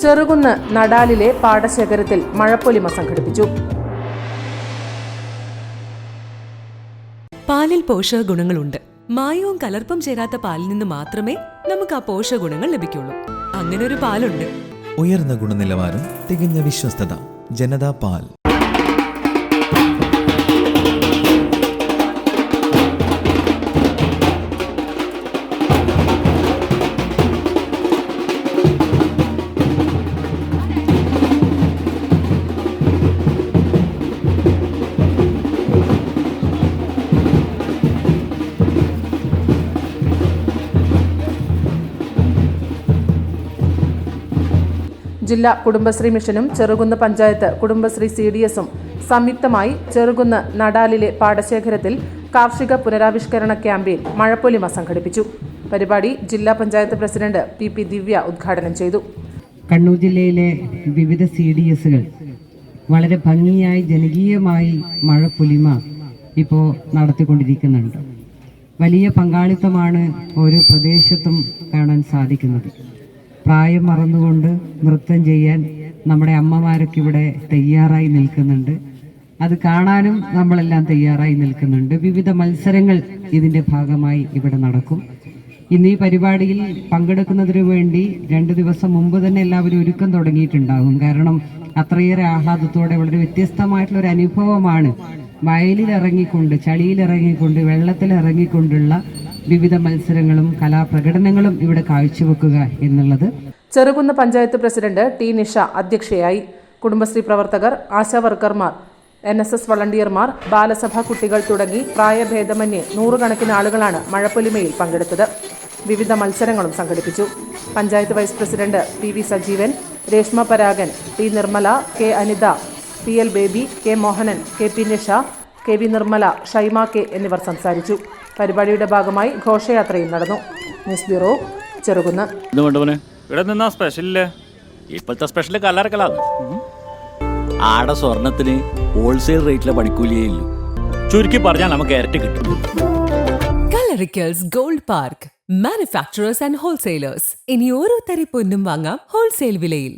ചെറുകുന്ന് നടാലിലെ പാടശേഖരത്തിൽ മഴപ്പൊലിമ സംഘടിപ്പിച്ചു. പാലിൽ പോഷക ഗുണങ്ങളുണ്ട്. മായവും കലർപ്പും ചേരാത്ത പാലിൽ നിന്ന് മാത്രമേ നമുക്ക് ആ പോഷക ഗുണങ്ങൾ ലഭിക്കുള്ളൂ. അങ്ങനെ ഒരു പാലുണ്ട്. ഉയർന്ന ഗുണനിലവാരം, തികഞ്ഞ വിശ്വസ്തത. ജനതാ പാൽ. ജില്ലാ കുടുംബശ്രീ മിഷനും ചെറുകുന്ന് പഞ്ചായത്ത് കുടുംബശ്രീ CDSഉം സംയുക്തമായി ചെറുകുന്ന് നടാലിലെ പാടശേഖരത്തിൽ കാർഷിക പുനരാവിഷ്കരണ ക്യാമ്പയിൻ മഴപ്പൊലിമ സംഘടിപ്പിച്ചു. പരിപാടി ജില്ലാ പഞ്ചായത്ത് പ്രസിഡന്റ് PP ദിവ്യ ഉദ്ഘാടനം ചെയ്തു. കണ്ണൂർ ജില്ലയിലെ വിവിധ CDSകൾ വളരെ ഭംഗിയായി ജനകീയമായി മഴപ്പൊലിമ ഇപ്പോൾ നടത്തിക്കൊണ്ടിരിക്കുന്നുണ്ട്. വലിയ പങ്കാളിത്തമാണ് ഓരോ പ്രദേശത്തും കാണാൻ സാധിക്കുന്നത്. പ്രായം മറന്നുകൊണ്ട് നൃത്തം ചെയ്യാൻ നമ്മുടെ അമ്മമാരൊക്കെ ഇവിടെ തയ്യാറായി നിൽക്കുന്നുണ്ട്. അത് കാണാനും നമ്മളെല്ലാം തയ്യാറായി നിൽക്കുന്നുണ്ട്. വിവിധ മത്സരങ്ങൾ ഇതിൻ്റെ ഭാഗമായി ഇവിടെ നടക്കും. ഇന്ന് ഈ പരിപാടിയിൽ പങ്കെടുക്കുന്നതിന് വേണ്ടി 2 ദിവസം മുമ്പ് തന്നെ എല്ലാവരും ഒരുക്കം തുടങ്ങിയിട്ടുണ്ടാകും. കാരണം അത്രയേറെ ആഹ്ലാദത്തോടെ വളരെ വ്യത്യസ്തമായിട്ടുള്ള ഒരു അനുഭവമാണ് വയലിലിറങ്ങിക്കൊണ്ട്, ചളിയിലിറങ്ങിക്കൊണ്ട്, വെള്ളത്തിലിറങ്ങിക്കൊണ്ടുള്ള വിവിധ മത്സരങ്ങളും കലാപ്രകടനങ്ങളും ഇവിടെ കാഴ്ചവെക്കുക എന്നുള്ളത്. ചെറുകുന്ന് പഞ്ചായത്ത് പ്രസിഡന്റ് T നിഷ അധ്യക്ഷയായി. കുടുംബശ്രീ പ്രവർത്തകർ, ആശാവർക്കർമാർ, NSS വളണ്ടിയർമാർ, ബാലസഭാ കുട്ടികൾ തുടങ്ങി പ്രായഭേദമന്യേ 100 കണക്കിന് ആളുകളാണ് മഴപ്പൊലിമയിൽ പങ്കെടുത്തത്. വിവിധ മത്സരങ്ങളും സംഘടിപ്പിച്ചു. Panchayat vice president PV Sajeevan, Reshma Paragan, T Nirmala, K Anitha, PL Baby, K Mohanan, KP Nisha, KB Nirmala, Shaima K എന്നിവർ സംസാരിച്ചു. പരിപാടിയുടെ ഭാഗമായി ഘോഷയാത്രയും നടന്നു. News bureau, Cherukunnu. ഇവിടെ നിന്നാ സ്പെഷ്യലില്ലേ? ഇപ്പോഴത്തെ സ്പെഷ്യൽ കല്ലറക്കലാണ്. ആടെ സ്വർണത്തിന് ഹോൾസെയിൽ റേറ്റിലെ പണിക്കൂലിയേ ഇല്ലു. ചുരുക്കി പറഞ്ഞാൽ നമുക്ക് ഇരട്ടി കിട്ടും. Kallarickals gold park, manufacturers and wholesalers. ഇനി ഓരോ തരി പൊന്നും വാങ്ങാം ഹോൾസെയിൽ വിലയിൽ.